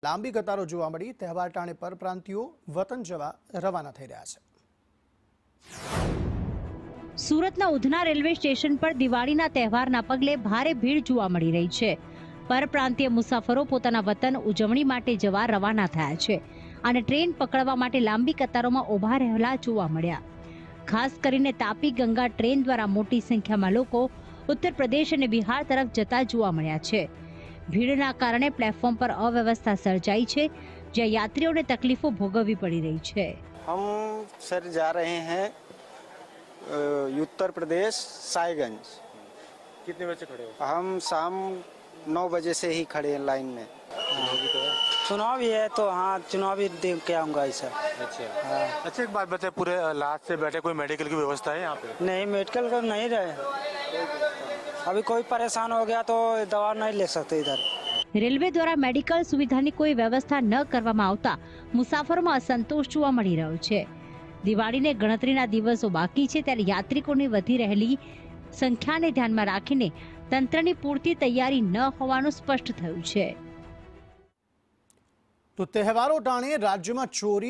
લાંબી કતારો જોવા મળી। તહેવાર ટાણે પરપ્રાંતિયો વતન જવા રવાના થઈ રહ્યા છે। સુરતના ઉધના રેલવે સ્ટેશન પર દિવાળીના તહેવારના પગલે ભારે ભીડ જોવા મળી રહી છે। પરપ્રાંતીય મુસાફરો પોતાના વતન ઉજવણી માટે જવા રવાના થયા છે અને ટ્રેન પકડવા માટે લાંબી કતારોમાં ઊભા રહેલા જોવા મળ્યા। ખાસ કરીને તાપી ગંગા ટ્રેન દ્વારા મોટી સંખ્યામાં લોકો ઉત્તર પ્રદેશ અને બિહાર તરફ જતા જોવા મળ્યા છે। ભીડના કારણે પ્લેટફોર્મ પર અવ્યવસ્થા સર્જાઈ છે, જ્યાં યાત્રીઓને તકલીફો ભોગવવી પડી રહી છે। हम सर जा रहे हैं उत्तर प्रदेश साहिबगंज। कितने बजे खड़े हो? हम शाम 9 बजे से ही खड़े हैं लाइन में। चुनाव ही है तो हाँ चुनाव ही देख के आऊँगा ऐसा। अच्छा अच्छा, एक बात बताए, पूरे लास्ट से बैठे कोई मेडिकल की व्यवस्था है यहाँ पे? नहीं मेडिकल का नहीं रहे, अभी कोई परेशान हो गया तो दवा नहीं ले सकते इधर। રેલવે દ્વારા મેડિકલ સુવિધાની કોઈ વ્યવસ્થા ન કરવામાં આવતા મુસાફરોમાં અસંતોષ જોવા મળી રહ્યો છે। દિવાળીને ગણતરીના દિવસો બાકી છે, ત્યારે યાત્રિકોની વધી રહેલી સંખ્યાને ધ્યાનમાં રાખીને તંત્રની પૂરતી તૈયારી ન હોવાનું સ્પષ્ટ થયું છે। તો તહેવારો ટાણે રાજ્યમાં ચોરી